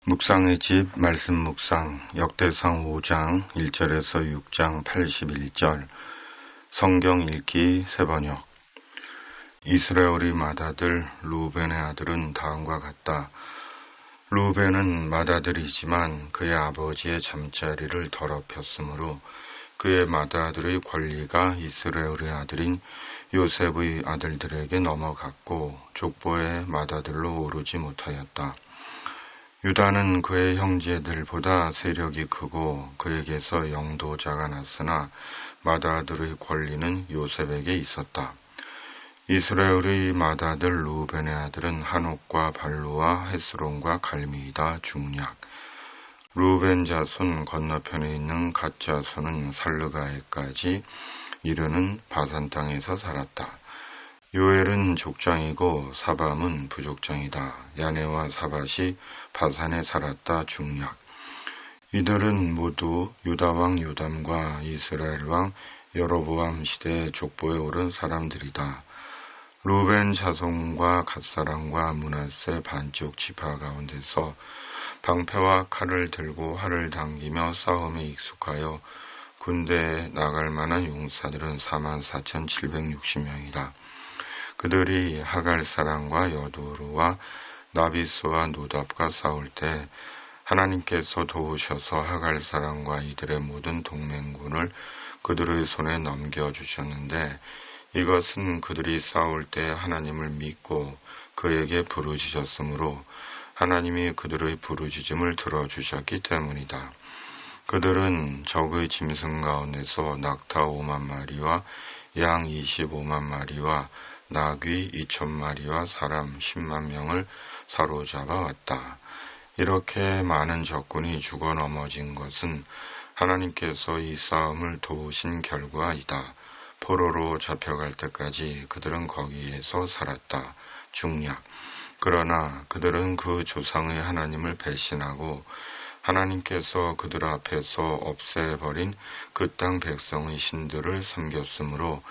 묵상의 집 말씀 묵상 역대상 5장 1절에서 6장 81절 성경 읽기 새번역. 이스라엘의 맏아들 루벤의 아들은 다음과 같다. 루벤은 맏아들이지만 그의 아버지의 잠자리를 더럽혔으므로 그의 맏아들의 권리가 이스라엘의 아들인 요셉의 아들들에게 넘어갔고 족보의 맏아들로 오르지 못하였다. 유다는 그의 형제들보다 세력이 크고 그에게서 영도자가 났으나 맏아들의 권리는 요셉에게 있었다. 이스라엘의 맏아들 루벤의 아들은 한옥과 발루와 헤스론과 갈미이다. 중략. 루벤 자손 건너편에 있는 갓 자손은 살르가에까지 이르는 바산 땅에서 살았다. 요엘은 족장이고 사밤은 부족장이다. 야네와 사밧이 바산에 살았다. 중략. 이들은 모두 유다왕 요담과 이스라엘왕 여로보암 시대의 족보에 오른 사람들이다. 루벤 자손과 갓사람과 므낫세 반쪽 지파 가운데서 방패와 칼을 들고 활을 당기며 싸움에 익숙하여 군대에 나갈 만한 용사들은 44,760명이다. 그들이 하갈 사람과 여도르와 나비스와 노답과 싸울 때 하나님께서 도우셔서 하갈 사람과 이들의 모든 동맹군을 그들의 손에 넘겨주셨는데 이것은 그들이 싸울 때 하나님을 믿고 그에게 부르짖었으므로 하나님이 그들의 부르짖음을 들어주셨기 때문이다. 그들은 적의 짐승 가운데서 낙타 5만 마리와 양 25만 마리와 나귀 2,000마리와 사람 10만 명을 사로잡아 왔다. 이렇게 많은 적군이 죽어 넘어진 것은 하나님께서 이 싸움을 도우신 결과이다. 포로로 잡혀갈 때까지 그들은 거기에서 살았다. 중략. 그러나 그들은 그 조상의 하나님을 배신하고 하나님께서 그들 앞에서 없애버린 그 땅 백성의 신들을 섬겼으므로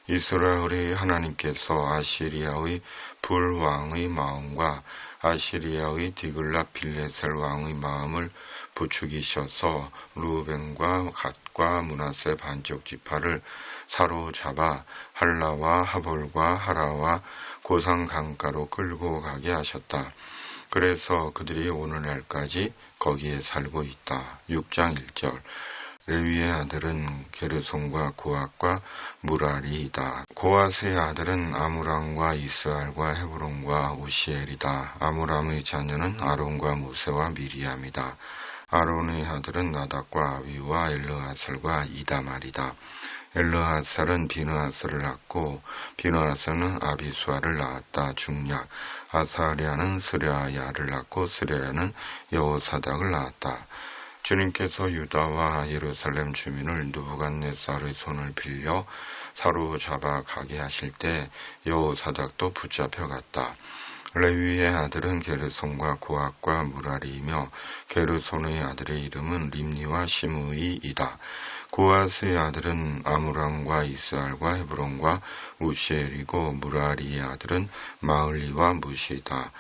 이스라엘의 하나님께서 아시리아의 불왕의 마음과 아시리아의 디글랏 빌레셀 왕의 마음을 부추기셔서 루벤과 갓과 므낫세 반쪽 지파를 사로잡아 할라와 하볼과 하라와 고상 강가로 끌고 가게 하셨다. 그래서 그들이 오늘날까지 거기에 살고 있다. 6장 1절. 레위의 아들은 게르손과 고앗과 무라리이다. 고앗의 아들은 아므람과 이스알과 헤브론과 우시엘이다. 아므람의 자녀는 아론과 모세와 미리암이다. 아론의 아들은 나답과 아비와 엘르아살과 이다말이다. 엘르아살은 비느하스를 낳고 비느하스는 아비수아를 낳았다. 중략. 아사리아는 스레아야를 낳고 스레아야는 여호사닥을 낳았다. 주님께서 유다와 예루살렘 주민을 느부갓네살의 손을 빌려 사로잡아 가게 하실 때 여호사닥도 붙잡혀 갔다. 레위의 아들은 게르손과 고앗과 무라리이며 게르손의 아들의 이름은 림니와 시므이이다. 고앗의 아들은 아므람과 이스알과 헤브론과 우시엘이고 무라리의 아들은 마을리와 무시이다.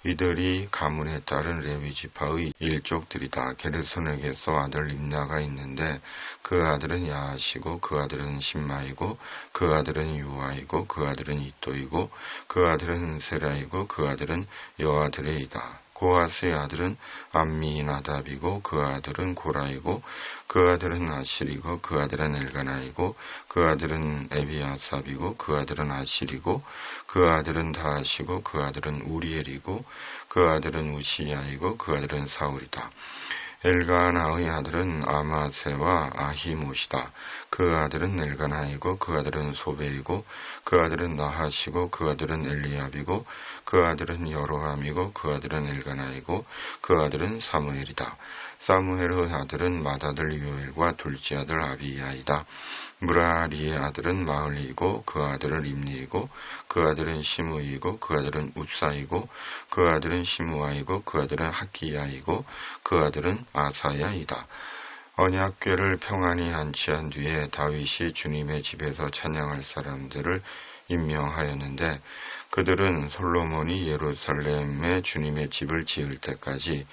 이들이 가문에 따른 레위 지파의 일족들이다. 게르손에게서 아들 림나가 있는데 그 아들은 야하시고 그 아들은 심마이고 그 아들은 요아이고 그 아들은 이또이고 그 아들은 세라이고 그 아들은 여아드레이다. 고앗의 아들은 암미나답이고 그 아들은 고라이고 그 아들은 아실이고 그 아들은 엘가나이고 그 아들은 에비아삽이고 그 아들은 아실이고 그 아들은 다하시고 그 아들은 우리엘이고 그 아들은 우시야이고 그 아들은 사울이다. 엘가나의 아들은 아마세와 아히못이다. 그 아들은 엘가나이고 그 아들은 소베이고 그 아들은 나하시고 그 아들은 엘리압이고 그 아들은 여로함이고 그 아들은 엘가나이고 그 아들은 사무엘이다. 사무엘의 아들은 맏아들 요엘과 둘째 아들 아비야이다. 무라리의 아들은 마을리이고 그 아들은 림니이고 그 아들은 시므이고 그 아들은 우사이고 그 아들은 시므아이고 그 아들은 하키야이고 그 아들은 아사야이다. 언약궤를 평안히 안치한 뒤에 다윗이 주님의 집에서 찬양할 사람들을 임명하였는데 그들은 솔로몬이 예루살렘에 주님의 집을 지을 때까지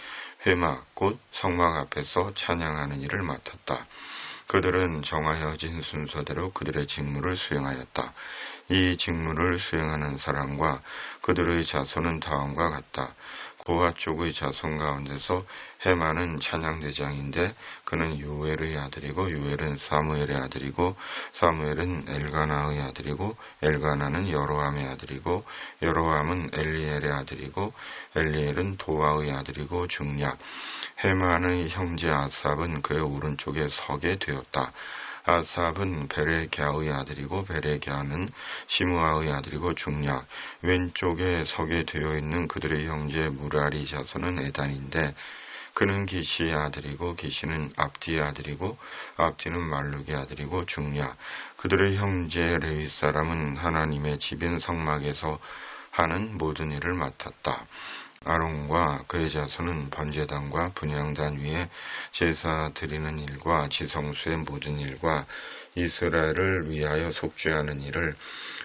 회막 곧 성막 앞에서 찬양하는 일을 맡았다. 그들은 정하여진 순서대로 그들의 직무를 수행하였다. 이 직무를 수행하는 사람과 그들의 자손은 다음과 같다. 고아 쪽의 자손 가운데서 헤만은 찬양대장인데 그는 요엘의 아들이고 요엘은 사무엘의 아들이고 사무엘은 엘가나의 아들이고 엘가나는 여로함의 아들이고 여로함은 엘리엘의 아들이고 엘리엘은 도아의 아들이고 중략. 헤만의 형제 아삽은 그의 오른쪽에 서게 되었다. 아삽은 베레갸의 아들이고 베레갸는 시므아의 아들이고 중략. 왼쪽에 서게 되어 있는 그들의 형제 무라리 자손은 에단인데 그는 기시의 아들이고 기시는 압디의 아들이고 압디는 말룩의 아들이고 중략. 그들의 형제 레위 사람은 하나님의 집인 성막에서 하는 모든 일을 맡았다. 아론과 그의 자손은 번제단과 분향단 위에 제사 드리는 일과 지성소의 모든 일과 이스라엘을 위하여 속죄하는 일을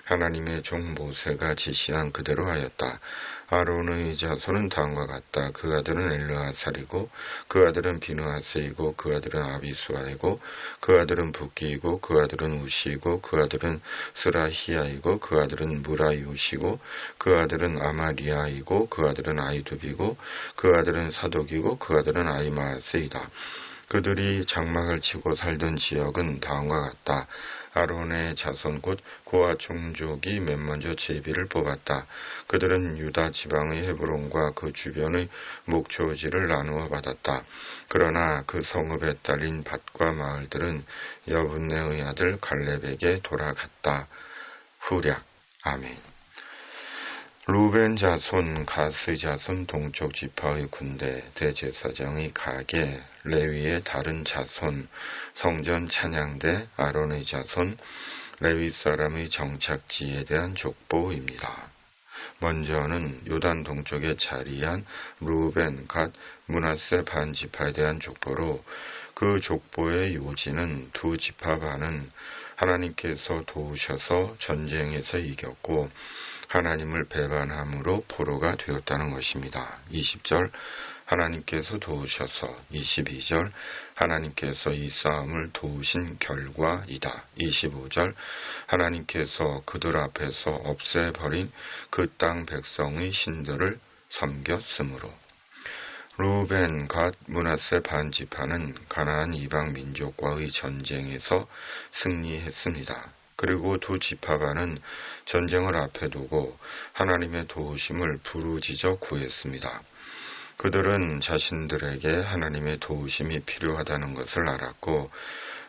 하나님의 종 모세가 지시한 그대로 하였다. 아론의 자손은 다음과 같다. 그 아들은 엘르아살이고 그 아들은 비느하세이고 그 아들은 아비수아이고 그 아들은 붓기이고 그 아들은 우시이고 그 아들은 스라히야이고 그 아들은 무라이오시고 그 아들은 아마리아이고 그 아들은 아이두비고 그 아들은 사독이고 그 아들은 아이마세이다. 그들이 장막을 치고 살던 지역은 다음과 같다. 아론의 자손 곧 고아 종족이 맨 먼저 제비를 뽑았다. 그들은 유다 지방의 헤브론과 그 주변의 목초지를 나누어 받았다. 그러나 그 성읍에 딸린 밭과 마을들은 여분네의 아들 갈렙에게 돌아갔다. 후략. 아멘. 루벤 자손, 가스 자손, 동쪽 지파의 군대, 대제사장의 가게, 레위의 다른 자손, 성전 찬양대, 아론의 자손, 레위 사람의 정착지에 대한 족보입니다. 먼저는 요단 동쪽에 자리한 루벤, 갓, 므낫세 반 지파에 대한 족보로 그 족보의 요지는 두 지파 반은 하나님께서 도우셔서 전쟁에서 이겼고 하나님을 배반함으로 포로가 되었다는 것입니다. 20절 하나님께서 도우셔서 22절 하나님께서 이 싸움을 도우신 결과이다. 25절 하나님께서 그들 앞에서 없애버린 그 땅 백성의 신들을 섬겼으므로 루벤, 갓, 므낫세 반 지파는 가나안 이방 민족과의 전쟁에서 승리했습니다. 그리고 두 지파반은 전쟁을 앞에 두고 하나님의 도우심을 부르짖어 구했습니다. 그들은 자신들에게 하나님의 도우심이 필요하다는 것을 알았고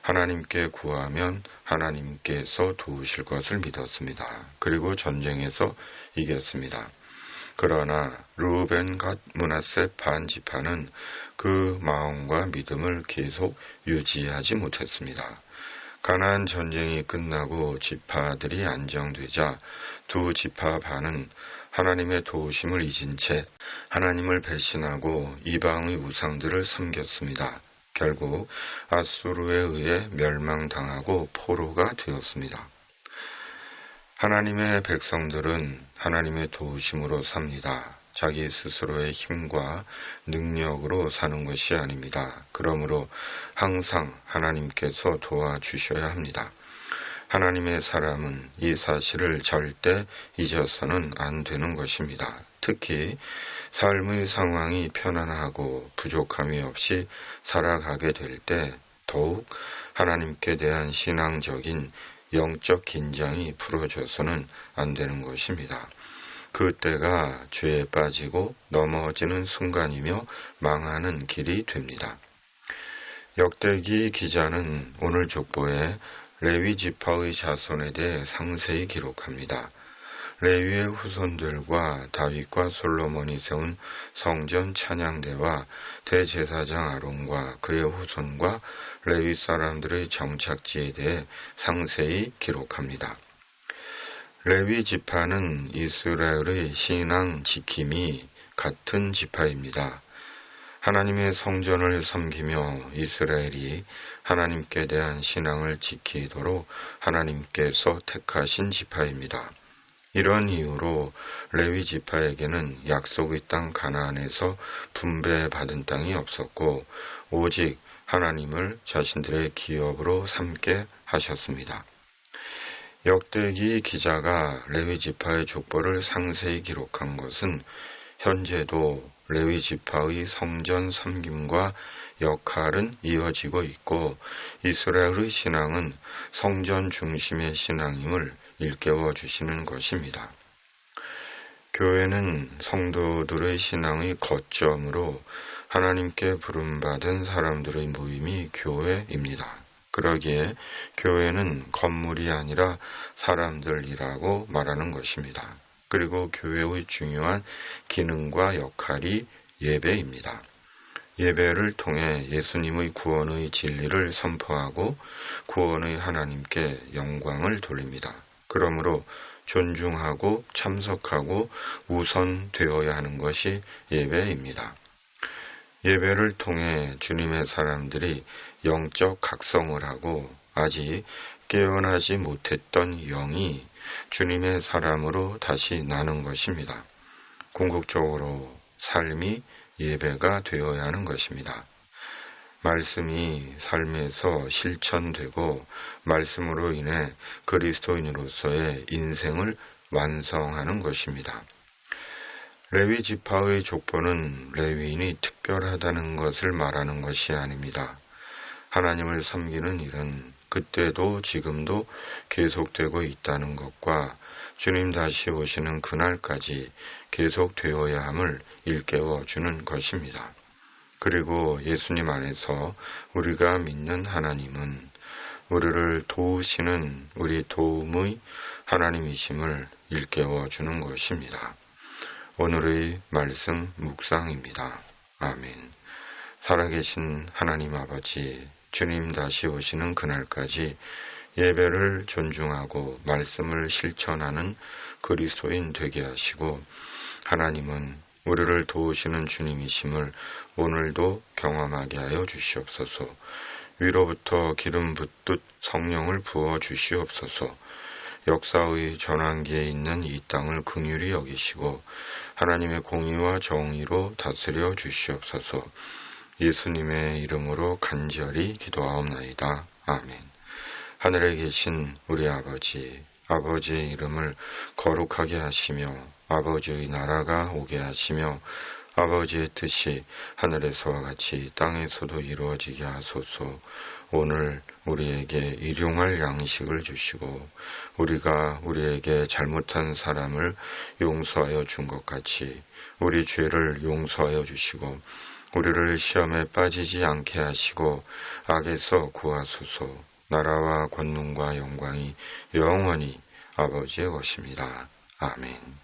하나님께 구하면 하나님께서 도우실 것을 믿었습니다. 그리고 전쟁에서 이겼습니다. 그러나 루벤, 갓, 므낫세 반 지파는 그 마음과 믿음을 계속 유지하지 못했습니다. 가나안 전쟁이 끝나고 지파들이 안정되자 두 지파 반은 하나님의 도우심을 잊은 채 하나님을 배신하고 이방의 우상들을 섬겼습니다. 결국 아수르에 의해 멸망당하고 포로가 되었습니다. 하나님의 백성들은 하나님의 도우심으로 삽니다. 자기 스스로의 힘과 능력으로 사는 것이 아닙니다. 그러므로 항상 하나님께서 도와주셔야 합니다. 하나님의 사람은 이 사실을 절대 잊어서는 안 되는 것입니다. 특히 삶의 상황이 편안하고 부족함이 없이 살아가게 될 때 더욱 하나님께 대한 신앙적인 영적 긴장이 풀어져서는 안 되는 것입니다. 그때가 죄에 빠지고 넘어지는 순간이며 망하는 길이 됩니다. 역대기 기자는 오늘 족보에 레위 지파의 자손에 대해 상세히 기록합니다. 레위의 후손들과 다윗과 솔로몬이 세운 성전 찬양대와 대제사장 아론과 그의 후손과 레위 사람들의 정착지에 대해 상세히 기록합니다. 레위 지파는 이스라엘의 신앙 지킴이 같은 지파입니다. 하나님의 성전을 섬기며 이스라엘이 하나님께 대한 신앙을 지키도록 하나님께서 택하신 지파입니다. 이런 이유로 레위 지파에게는 약속의 땅 가나안에서 분배받은 땅이 없었고 오직 하나님을 자신들의 기업으로 삼게 하셨습니다. 역대기 기자가 레위 지파의 족보를 상세히 기록한 것은 현재도 레위 지파의 성전 섬김과 역할은 이어지고 있고 이스라엘의 신앙은 성전 중심의 신앙임을 일깨워 주시는 것입니다. 교회는 성도들의 신앙의 거점으로 하나님께 부름받은 사람들의 모임이 교회입니다. 그러기에 교회는 건물이 아니라 사람들이라고 말하는 것입니다. 그리고 교회의 중요한 기능과 역할이 예배입니다. 예배를 통해 예수님의 구원의 진리를 선포하고 구원의 하나님께 영광을 돌립니다. 그러므로 존중하고 참석하고 우선되어야 하는 것이 예배입니다. 예배를 통해 주님의 사람들이 영적 각성을 하고 아직 깨어나지 못했던 영이 주님의 사람으로 다시 나는 것입니다. 궁극적으로 삶이 예배가 되어야 하는 것입니다. 말씀이 삶에서 실천되고 말씀으로 인해 그리스도인으로서의 인생을 완성하는 것입니다. 레위 지파의 족보는 레위인이 특별하다는 것을 말하는 것이 아닙니다. 하나님을 섬기는 일은 그때도 지금도 계속되고 있다는 것과 주님 다시 오시는 그날까지 계속되어야 함을 일깨워 주는 것입니다. 그리고 예수님 안에서 우리가 믿는 하나님은 우리를 도우시는 우리 도움의 하나님이심을 일깨워 주는 것입니다. 오늘의 말씀 묵상입니다. 아멘. 살아계신 하나님 아버지, 주님 다시 오시는 그날까지 예배를 존중하고 말씀을 실천하는 그리스도인 되게 하시고 하나님은 우리를 도우시는 주님이심을 오늘도 경험하게 하여 주시옵소서. 위로부터 기름 붓듯 성령을 부어 주시옵소서. 역사의 전환기에 있는 이 땅을 긍휼히 여기시고 하나님의 공의와 정의로 다스려 주시옵소서. 예수님의 이름으로 간절히 기도하옵나이다. 아멘. 하늘에 계신 우리 아버지, 아버지의 이름을 거룩하게 하시며 아버지의 나라가 오게 하시며 아버지의 뜻이 하늘에서와 같이 땅에서도 이루어지게 하소서. 오늘 우리에게 일용할 양식을 주시고 우리가 우리에게 잘못한 사람을 용서하여 준 것 같이 우리 죄를 용서하여 주시고 우리를 시험에 빠지지 않게 하시고 악에서 구하소서. 나라와 권능과 영광이 영원히 아버지의 것입니다. 아멘.